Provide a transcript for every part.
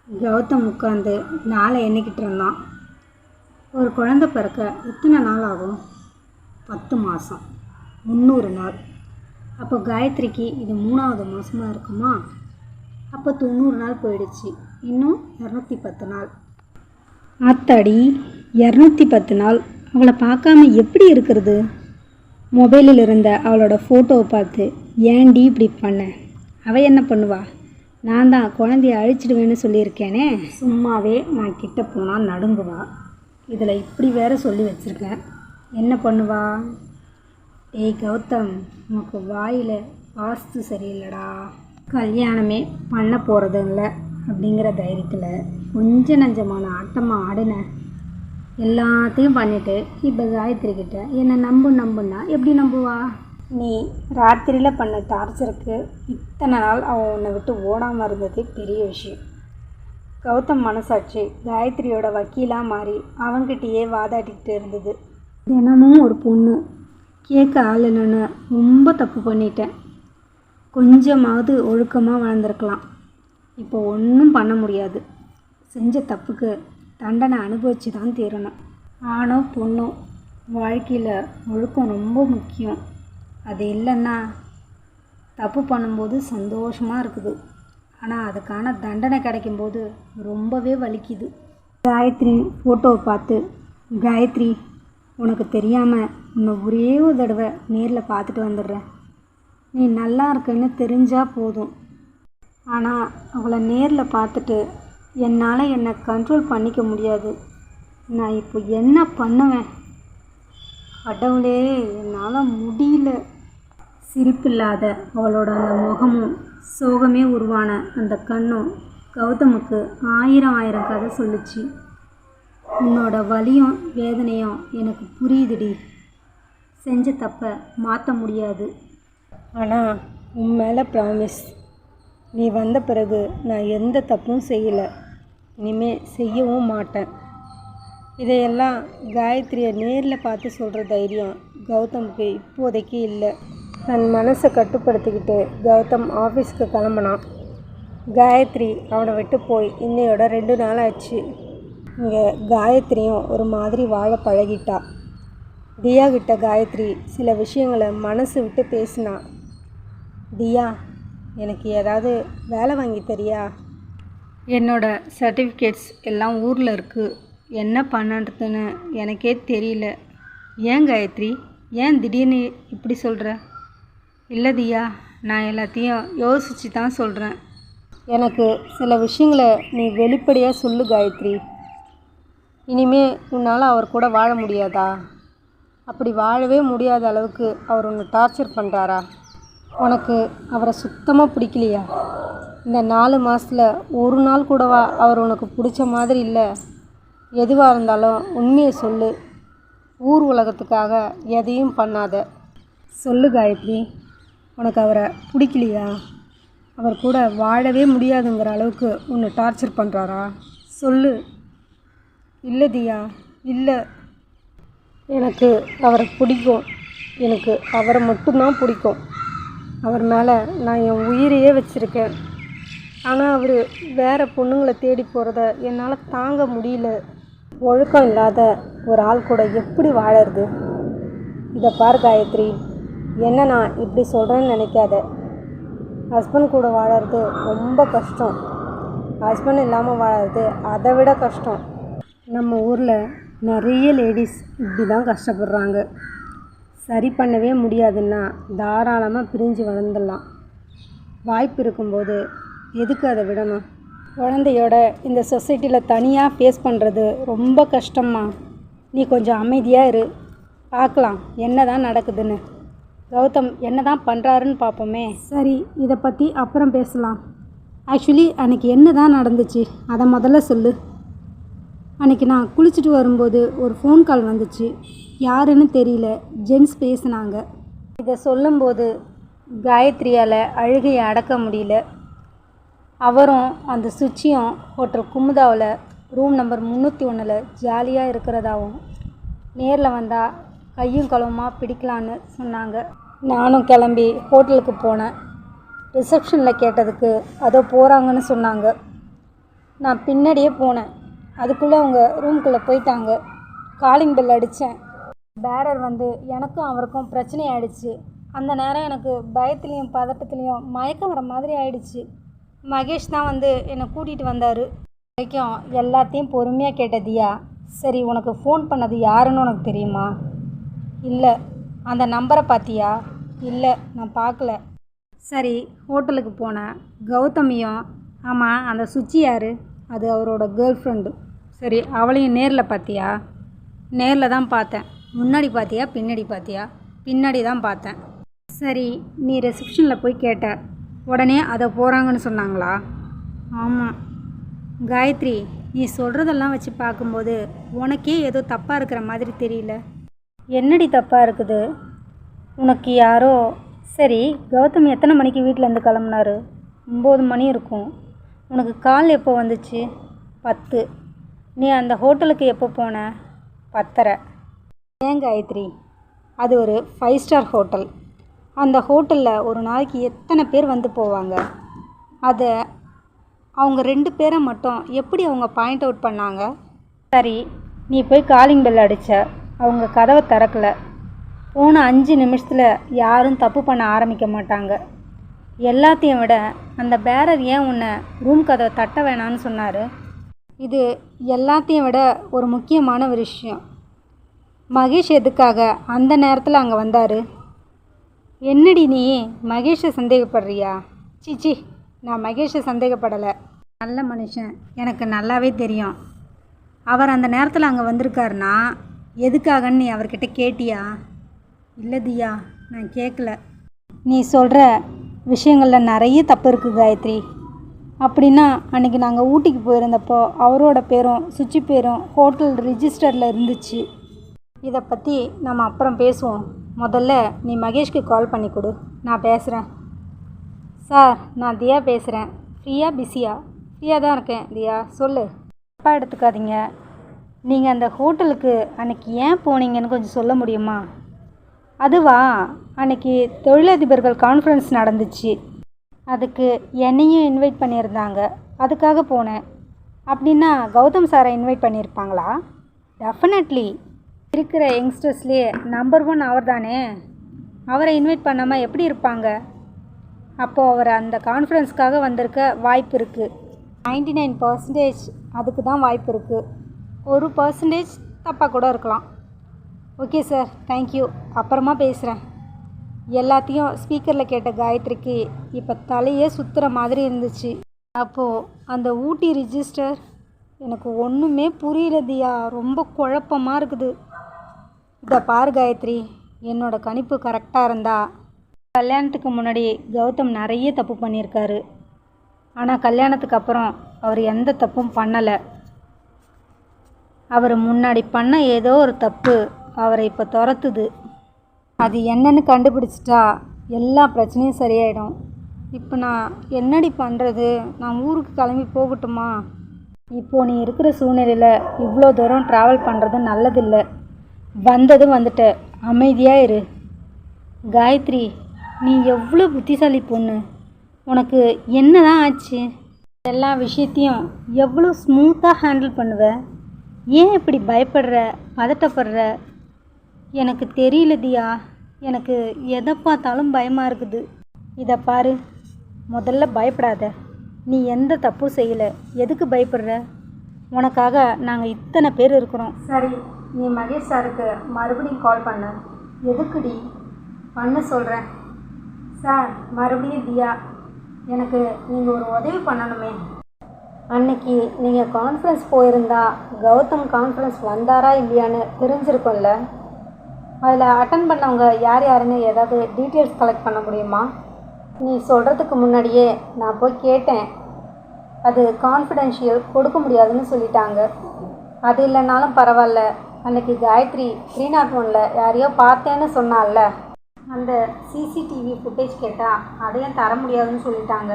கௌதம் உட்காந்து நாளை எண்ணிக்கிட்டு இருந்தான். ஒரு குழந்தை பிறக்க எத்தனை நாள் ஆகும்? 10 மாதம், 300 நாள். அப்போ காயத்ரிக்கு இது 3வது மாதமாக இருக்குமா? அப்போ 90 நாள் போயிடுச்சு. இன்னும் 210 நாள். ஆத்தாடி, 210 நாள் அவளை பார்க்காம எப்படி இருக்கிறது? மொபைலில் இருந்த அவளோட ஃபோட்டோவை பார்த்து, ஏன்டி இப்படி பண்ண? அவள் என்ன பண்ணுவா? நான் தான் குழந்தைய அழிச்சிடுவேன்னு சொல்லியிருக்கேனே. சும்மாவே நான் கிட்ட போனால் நடுங்குவா. இதில் இப்படி வேற சொல்லி வச்சுருக்கேன். என்ன பண்ணுவா? ஏய் கௌதம், உனக்கு வாயில் வாஸ்து சரியில்லடா. கல்யாணமே பண்ண போகிறது இல்லை அப்படிங்கிற தைரியத்தில் கொஞ்சம் நஞ்சமான ஆட்டமாக ஆடினேன். எல்லாத்தையும் பண்ணிவிட்டு இப்போ காயத்ரி கிட்ட என்னை நம்புன்னா எப்படி நம்புவா? நீ ராத்திரியில் பண்ண டார்ச்சருக்கு இத்தனை நாள் அவன் உன்னை விட்டு ஓடாமல் இருந்தது பெரிய விஷயம். கௌதம் மனசாட்சி காயத்ரியோட வக்கீலாக மாறி அவன்கிட்டயே வாதாடிக்கிட்டு இருந்தது. தினமும் ஒரு பொண்ணு கேட்க ஆள் இல்லைன்னு ரொம்ப தப்பு பண்ணிட்டேன். கொஞ்சமாவது ஒழுக்கமாக வாழ்ந்திருக்கலாம். இப்போ ஒன்றும் பண்ண முடியாது. செஞ்ச தப்புக்கு தண்டனை அனுபவிச்சு தான் தீரணும். ஆணோ பொண்ணோ, வாழ்க்கையில் ஒழுக்கம் ரொம்ப முக்கியம். அது இல்லைன்னா தப்பு பண்ணும்போது சந்தோஷமாக இருக்குது, ஆனால் அதுக்கான தண்டனை கிடைக்கும்போது ரொம்பவே வலிக்குது. காயத்ரி ஃபோட்டோவை பார்த்து, காயத்ரி, உனக்கு தெரியாமல் உன்னை ஒரே ஒரு தடவை நேரில் பார்த்துட்டு வந்துடுறேன். நீ நல்லா இருக்கன்னு தெரிஞ்சால் போதும். ஆனால் அவளை நேரில் பார்த்துட்டு என்னால் என்னை கண்ட்ரோல் பண்ணிக்க முடியாது. நான் இப்போ என்ன பண்ணுவேன்? கடவுளே, என்னால் முடியல. சிரிப்பில்லாத அவளோட அந்த முகமும் சோகமே உருவான அந்த கண்ணும் கௌதமுக்கு ஆயிரம் கதை சொல்லிச்சு. உன்னோட வலியும் வேதனையும் எனக்கு புரியுதுடி. செஞ்ச தப்பை மாற்ற முடியாது. ஆனால் உன் மேலே ப்ராமிஸ், நீ வந்த பிறகு நான் எந்த தப்பும் செய்யலை, இனிமேல் செய்யவும் மாட்டேன். இதையெல்லாம் காயத்ரியை நேரில் பார்த்து சொல்கிற தைரியம் கௌதமுக்கு இப்போதைக்கு இல்லை. தன் மனசை கட்டுப்படுத்திக்கிட்டு கௌதம் ஆஃபீஸ்க்கு கிளம்புனான். காயத்ரி அவனை விட்டு போய் இன்னையோட 2 நாள் ஆச்சு. இங்கே காயத்ரியும் ஒரு மாதிரி வாழ பழகிட்டா. தியா கிட்ட காயத்ரி சில விஷயங்களை மனசு விட்டு பேசினா. தியா, எனக்கு ஏதாவது வேலை வாங்கி தரியா? என்னோட சர்டிஃபிகேட்ஸ் எல்லாம் ஊரில் இருக்குது. என்ன பண்ணுறதுன்னு எனக்கே தெரியல. ஏன் காயத்ரி, ஏன் திடீர்னு இப்படி சொல்கிற? இல்லை தியா, நான் எல்லாத்தையும் யோசித்து தான் சொல்கிறேன். எனக்கு சில விஷயங்களை நீ வெளிப்படையாக சொல்லு காயத்ரி. இனிமே உன்னால் அவர் கூட வாழ முடியாதா? அப்படி வாழவே முடியாத அளவுக்கு அவர் உன்னை டார்ச்சர் பண்ணுறாரா? உனக்கு அவரை சுத்தமாக பிடிக்கலையா? இந்த 4 மாதத்தில் ஒரு நாள் கூடவா அவர் உனக்கு பிடிச்ச மாதிரி இல்லை? எதுவாக இருந்தாலும் உண்மையை சொல்லு. ஊர் உலகத்துக்காக எதையும் பண்ணாத. சொல்லு காயத்ரி, உனக்கு அவரை பிடிக்கலையா? அவர் கூட வாழவே முடியாதுங்கிற அளவுக்கு உன்னை டார்ச்சர் பண்ணுறாரா? சொல்லு. இல்லை தியா, இல்லை. எனக்கு அவரை பிடிக்கும். எனக்கு அவரை மட்டும்தான் பிடிக்கும். அவர் மேலே நான் என் உயிரையே வச்சுருக்கேன். ஆனால் அவர் வேறு பொண்ணுங்களை தேடி போகிறத என்னால் தாங்க முடியல. ஒழுக்கம் இல்லாத ஒரு ஆள் கூட எப்படி வாழறது? இதை பார் காயத்ரி, என்ன நான் இப்படி சொல்கிறேன்னு நினைக்காத. ஹஸ்பண்ட் கூட வாழறது ரொம்ப கஷ்டம். ஹஸ்பண்ட் இல்லாமல் வாழறது அதை விட கஷ்டம். நம்ம ஊரில் நிறைய லேடிஸ் இப்படி தான் கஷ்டப்படுறாங்க. சரி பண்ணவே முடியாதுன்னா தாராளமாக பிரிஞ்சு வளர்ந்துடலாம். வாய்ப்பு இருக்கும்போது எதுக்கு அதை விடணும்? குழந்தையோட இந்த சொசைட்டியில் தனியாக ஃபேஸ் பண்ணுறது ரொம்ப கஷ்டம்மா. நீ கொஞ்சம் அமைதியாக இரு, பார்க்கலாம் என்ன தான் நடக்குதுன்னு. கௌதம் என்ன தான் பண்ணுறாருன்னு பார்ப்போமே. சரி, இதை பற்றி அப்புறம் பேசலாம். ஆக்சுவலி அன்றைக்கி என்ன தான் நடந்துச்சு அதை முதல்ல சொல்லு. அன்றைக்கி நான் குளிச்சுட்டு வரும்போது ஒரு ஃபோன் கால் வந்துச்சு. யாருன்னு தெரியல, ஜென்ஸ் பேசுனாங்க. இதை சொல்லும்போது காயத்ரியால் அழுகையை அடக்க முடியல. அவரும் அந்த சுச்சியும் ஹோட்டல் குமுதாவில் ரூம் நம்பர் 301 ஜாலியாக இருக்கிறதாவும் நேரில் வந்தால் கையும் களவுமா பிடிக்கலான்னு சொன்னாங்க. நானும் கிளம்பி ஹோட்டலுக்கு போனேன். ரிசப்ஷனில் கேட்டதுக்கு அதோ போகிறாங்கன்னு சொன்னாங்க. நான் பின்னாடியே போனேன். அதுக்குள்ளே அவங்க ரூம்குள்ளே போயிட்டாங்க. காலிங் பெல் அடித்தேன். பேரர் வந்து எனக்கும் அவருக்கும் பிரச்சனை ஆயிடுச்சு. அந்த நேரம் எனக்கு பயத்துலேயும் பதட்டத்துலேயும் மயக்கம் வர மாதிரி ஆயிடுச்சு. மகேஷ் தான் வந்து என்னை கூட்டிகிட்டு வந்தார். வரைக்கும் எல்லாத்தையும் பொறுமையாக கேட்ட தியா, சரி உனக்கு ஃபோன் பண்ணது யாருன்னு உனக்கு தெரியுமா? இல்லை. அந்த நம்பரை பார்த்தியா? இல்லை, நான் பார்க்கல. சரி, ஹோட்டலுக்கு போனேன். கௌதமியும், ஆமாம் அந்த சுச்சி யார்? அது அவரோட கேர்ள் ஃப்ரெண்டு. சரி, அவளையும் நேரில் பார்த்தியா? நேரில் தான் பார்த்தேன். முன்னாடி பார்த்தியா பின்னாடி பார்த்தியா? பின்னாடி தான் பார்த்தேன். சரி, நீ ரிசப்ஷனில் போய் கேட்ட உடனே அதை போகிறாங்கன்னு சொன்னாங்களா? ஆமாம். காயத்ரி, நீ சொல்கிறதெல்லாம் வச்சு பார்க்கும்போது உனக்கே ஏதோ தப்பாக இருக்கிற மாதிரி தெரியல. என்னடி தப்பாக இருக்குது? உனக்கு யாரோ சரி, கௌதம் எத்தனை மணிக்கு வீட்டிலேருந்து கிளம்புனாரு? 9 மணி இருக்கும். உனக்கு கால் எப்போ வந்துச்சு? 10. நீ அந்த ஹோட்டலுக்கு எப்போ போன? 10:30. ஏன் காயத்ரி, அது ஒரு 5 ஸ்டார் ஹோட்டல். அந்த ஹோட்டலில் ஒரு நாளைக்கு எத்தனை பேர் வந்து போவாங்க? அதை அவங்க 2 பேரை மட்டும் எப்படி அவங்க பாயிண்ட் அவுட் பண்ணாங்க? சரி, நீ போய் காலிங் பெல் அடித்த, அவங்க கதவை திறக்கலை. போன 5 நிமிஷத்தில் யாரும் தப்பு பண்ண ஆரம்பிக்க மாட்டாங்க. எல்லாத்தையும் விட அந்த பேரர் ஏன் உன்னை ரூம் கதவை தட்ட வேணான்னு சொன்னார்? இது எல்லாத்தையும் விட ஒரு முக்கியமான ஒரு விஷயம். மகேஷ் எதுக்காக அந்த நேரத்தில் அங்கே வந்தார்? என்னடி நீ மகேஷை சந்தேகப்படுறியா? சீச்சி, நான் மகேஷை சந்தேகப்படலை. நல்ல மனுஷன், எனக்கு நல்லாவே தெரியும். அவர் அந்த நேரத்தில் அங்கே வந்திருக்காருன்னா எதுக்காகன்னு நீ அவர்கிட்ட கேட்டியா? இல்லை தியா, நான் கேட்கல. நீ சொல்கிற விஷயங்களில் நிறைய தப்பு இருக்குது காயத்ரி. அப்படின்னா அன்றைக்கி நாங்கள் ஊட்டிக்கு போயிருந்தப்போ அவரோட பேரும் சுச்சி பேரும் ஹோட்டல் ரிஜிஸ்டரில் இருந்துச்சு. இதை பற்றி நம்ம அப்புறம் பேசுவோம். முதல்ல நீ மகேஷ்க்கு கால் பண்ணி கொடு, நான் பேசுகிறேன். சார், நான் தியா பேசுகிறேன். ஃப்ரீயா பிஸியா? ஃப்ரீயாக தான் இருக்கேன் தியா, சொல்லு. தப்பாக எடுத்துக்காதீங்க. நீங்கள் அந்த ஹோட்டலுக்கு அன்றைக்கி ஏன் போனீங்கன்னு கொஞ்சம் சொல்ல முடியுமா? அதுவா, அன்றைக்கி தொழிலதிபர்கள் கான்ஃபரன்ஸ் நடந்துச்சு. அதுக்கு என்னையும் இன்வைட் பண்ணியிருந்தாங்க. அதுக்காக போனேன். அப்படின்னா கௌதம் சாரை இன்வைட் பண்ணியிருப்பாங்களா? டெஃபினெட்லி. இருக்கிற யங்ஸ்டர்ஸ்லேயே நம்பர் 1 அவர் தானே. அவரை இன்வைட் பண்ணாமல் எப்படி இருப்பாங்க? அப்போது அவர் அந்த கான்ஃபரன்ஸ்க்காக வந்திருக்க வாய்ப்பு இருக்குது. 99% அதுக்கு தான் வாய்ப்பு இருக்குது. 1% தப்பாக கூட இருக்கலாம். Okay sir, thank you. அப்புறமா பேசுகிறேன். எல்லாத்தையும் ஸ்பீக்கரில் கேட்ட காயத்ரிக்கு இப்போ தலையே சுற்றுற மாதிரி இருந்துச்சு. அப்போது அந்த ஊட்டி ரிஜிஸ்டர் எனக்கு ஒன்றுமே புரியலதியா, ரொம்ப குழப்பமாக இருக்குது. இதை பாரு காயத்ரி, என்னோடய கணிப்பு கரெக்டாக இருந்தா கல்யாணத்துக்கு முன்னாடி கௌதம் நிறைய தப்பு பண்ணியிருக்காரு. ஆனால் கல்யாணத்துக்கு அப்புறம் அவர் எந்த தப்பும் பண்ணலை. அவர் முன்னாடி பண்ண ஏதோ ஒரு தப்பு அவரை இப்போ துரத்துது. அது என்னன்னு கண்டுபிடிச்சிட்டா எல்லா பிரச்சனையும் சரியாயிடும். இப்போ நான் என்னடி பண்ணுறது? நான் ஊருக்கு கிளம்பி போகட்டுமா? இப்போது நீ இருக்கிற சூழ்நிலையில் இவ்வளோ தூரம் ட்ராவல் பண்ணுறது நல்லதில்லை. வந்ததும் வந்துட்ட, அமைதியாக இரு. காயத்ரி, நீ எவ்வளோ புத்திசாலி பொண்ணு. உனக்கு என்ன தான் ஆச்சு? எல்லா விஷயத்தையும் எவ்வளோ ஸ்மூத்தாக ஹேண்டில் பண்ணுவ. ஏன் இப்படி பயப்படுற, பதட்டப்படுற? எனக்கு தெரியல தியா, எனக்கு எதை பார்த்தாலும் பயமாக இருக்குது. இதை பாரு, முதல்ல பயப்படாத. நீ எந்த தப்பும் செய்யலை, எதுக்கு பயப்படுற? உனக்காக நாங்கள் இத்தனை பேர் இருக்கிறோம். சரி, நீ மகேஷ் சாருக்கு மறுபடியும் கால் பண்ண. எதுக்குடி? பண்ண சொல்கிறேன். சார், மறுபடியும் தியா, எனக்கு நீங்கள் ஒரு உதவி பண்ணணுமே. அன்னைக்கு நீங்கள் கான்ஃபரன்ஸ் போயிருந்தா கௌதம் கான்ஃபரன்ஸ் வந்தாரா இல்லையான்னு தெரிஞ்சிருக்கும்ல. அதில் அட்டன் பண்ணவங்க யார் யாருன்னு ஏதாவது டீட்டெயில்ஸ் கலெக்ட் பண்ண முடியுமா? நீ சொல்கிறதுக்கு முன்னாடியே நான் போய் கேட்டேன். அது கான்ஃபிடென்ஷியல், கொடுக்க முடியாதுன்னு சொல்லிட்டாங்க. அது இல்லைனாலும் பரவாயில்ல, அன்றைக்கி காயத்ரி 301 யாரையோ பார்த்தேன்னு சொன்னால, அந்த சிசிடிவி ஃபுட்டேஜ் கேட்டால் அதையும் தர முடியாதுன்னு சொல்லிட்டாங்க.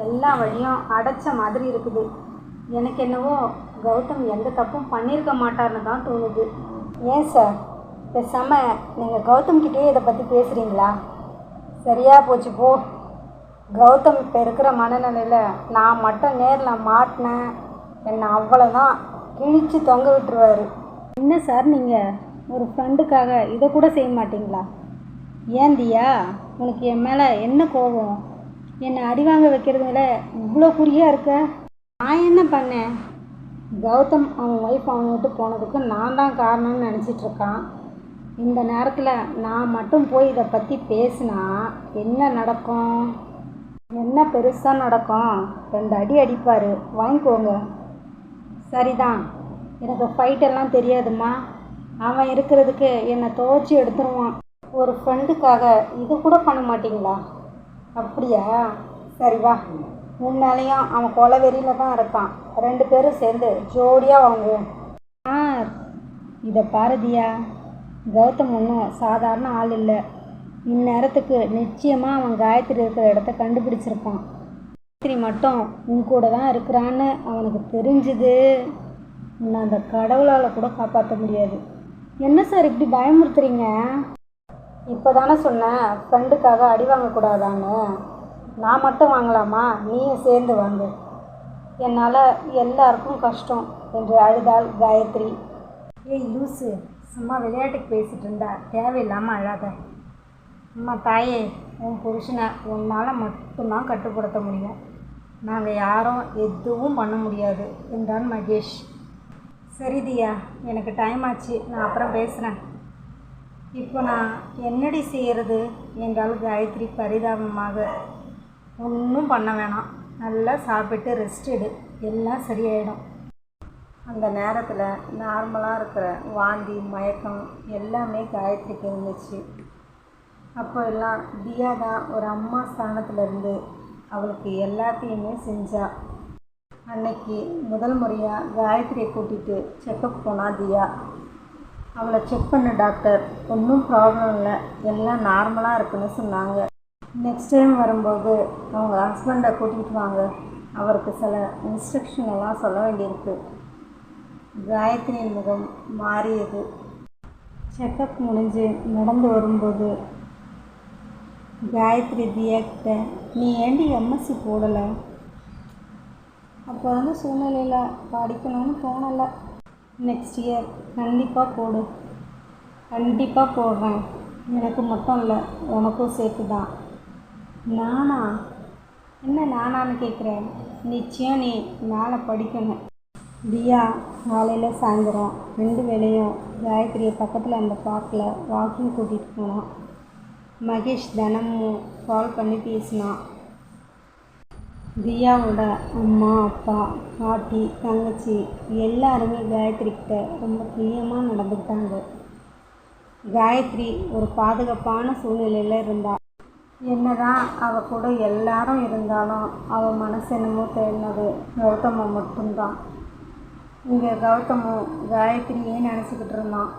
எல்லா வழியும் அடைச்ச மாதிரி இருக்குது. எனக்கு என்னவோ கௌதம் எந்த தப்பும் பண்ணியிருக்க மாட்டார்னு தான் தோணுது. ஏன் சார், பேசாமல் நீங்கள் கௌதம்கிட்டே இதை பற்றி பேசுகிறீங்களா? சரியாக போச்சு போ. கௌதம் இப்போ இருக்கிற மனநிலையில் நான் மட்டும் நேரில் மாட்டினேன், என்னை அவ்வளோதான் கிழிச்சு தொங்க விட்டுருவார். என்ன சார் நீங்கள் ஒரு ஃப்ரெண்டுக்காக இதை கூட செய்ய மாட்டிங்களா? ஏன் தியா, உனக்கு என் மேலே என்ன கோபம்? என்னை அடி வாங்க வைக்கிறதுல இவ்வளோ குறியாக இருக்க? நான் என்ன பண்ணேன்? கௌதம் அவன் ஒய்ஃப் அவனை விட்டு போனதுக்கு நான் தான் காரணம்னு நினச்சிட்ருக்கான். இந்த நேரத்தில் நான் மட்டும் போய் இதை பற்றி பேசினா என்ன நடக்கும்? என்ன பெருசாக நடக்கும்? 2 அடி அடிப்பார், வாங்கிக்கோங்க. சரிதான், எனக்கு ஃபைட்டெல்லாம் தெரியாதும்மா. அவன் இருக்கிறதுக்கு என்னை துவச்சி எடுத்துருவான். ஒரு ஃப்ரெண்டுக்காக இது கூட பண்ண மாட்டிங்களா? அப்படியா? சரி வா, உன் மேலேயும் அவன் கொலை வெறியில் தான் இருக்கான். 2 பேரும் சேர்ந்து ஜோடியாக வாங்குவோம். இதை பாரதியா, கௌதம் ஒன்றும் சாதாரண ஆள் இல்லை. இந்நேரத்துக்கு நிச்சயமாக அவன் காயத்ரி இருக்கிற இடத்த கண்டுபிடிச்சிருப்பான். காயத்ரி மட்டும் உன் கூட தான் இருக்கிறான்னு அவனுக்கு தெரிஞ்சுது, உன்னை அந்த கடவுளால் கூட காப்பாற்ற முடியாது. என்ன சார் இப்படி பயமுறுத்துறீங்க? இப்போ தானே சொன்னேன் ஃப்ரெண்டுக்காக அடி வாங்கக்கூடாதான்னு. நான் மட்டும் வாங்கலாமா? நீயும் சேர்ந்து வாங்கு. என்னால் எல்லாருக்கும் கஷ்டம் என்று அழுதாள் காயத்ரி. ஏய் லூசு, சும்மா விளையாட்டுக்கு பேசிகிட்டு இருந்தா தேவையில்லாமல் அழாத. அம்மா தாயே, உன் புருஷனை உன்னால் மட்டும்தான் கட்டுப்படுத்த முடியும். நாங்கள் யாரும் எதுவும் பண்ண முடியாது என்றான் மகேஷ். சரி தியா, எனக்கு டைம் ஆச்சு, நான் அப்புறம் பேசுகிறேன். இப்போ நான் என்னடி செய்கிறது என்றால் காயத்ரி பரிதாபமாக. ஒன்றும் பண்ண வேணாம், நல்லா சாப்பிட்டு ரெஸ்ட் எடு, எல்லாம் சரியாயிடும். அந்த நேரத்தில் நார்மலாக இருக்கிற வாந்தி மயக்கம் எல்லாமே காயத்ரிக்கு இருந்துச்சு. அப்போ எல்லாம் தியா தான் ஒரு அம்மா ஸ்தானத்துலேருந்து அவளுக்கு எல்லாத்தையுமே செஞ்சா. அன்னைக்கு முதல் முறையாக காயத்ரியை கூட்டிகிட்டு செக்கப் போனா தியா. அவளை செக் பண்ண டாக்டர் ஒன்றும் ப்ராப்ளம் இல்லை, எல்லாம் நார்மலாக இருக்குன்னு சொன்னாங்க. நெக்ஸ்ட் டைம் வரும்போது அவங்க ஹஸ்பண்டை கூட்டிகிட்டு வாங்க, அவருக்கு சில இன்ஸ்ட்ரக்ஷன் எல்லாம் சொல்ல வேண்டியிருக்கு. காயத்ரியின் முகம் மாறியது. செக்கப் முடிஞ்சு நடந்து வரும்போது காயத்ரி தியா கிட்ட, நீ ஏண்டி எம்எஸ்சி போடலை? அப்போ வந்து சூழ்நிலையில் படிக்கணும்னு தோணலை. நெக்ஸ்ட் இயர் கண்டிப்பாக போடு. கண்டிப்பாக போடுறேன், எனக்கு மட்டும் இல்லை உனக்கும் சேர்த்து தான். நானா? என்ன நானான்னு கேட்குறேன்? நிச்சயம் நீ மேலே படிக்கணும். தியா காலையில் சாயந்தரம் 2 வேளையும் காயத்ரியை பக்கத்தில் அந்த பார்க்கில் வாக்கிங் கூட்டிகிட்டு போனான். மகேஷ் தினமும் கால் பண்ணி பேசினான். தியாவோட அம்மா அப்பா பாட்டி தங்கச்சி எல்லாருமே காயத்ரி கிட்ட ரொம்ப பிரியமாக நடந்துக்கிட்டாங்க. காயத்ரி ஒரு பாதுகாப்பான சூழ்நிலையில் இருந்தாள். என்னதான் அவள் கூட எல்லாரும் இருந்தாலும் அவள் மனசு என்னமோ தேடினது கௌதமை மட்டும்தான். இங்கே கௌதமும் காயத்ரியே நினச்சிக்கிட்டு இருந்தான்.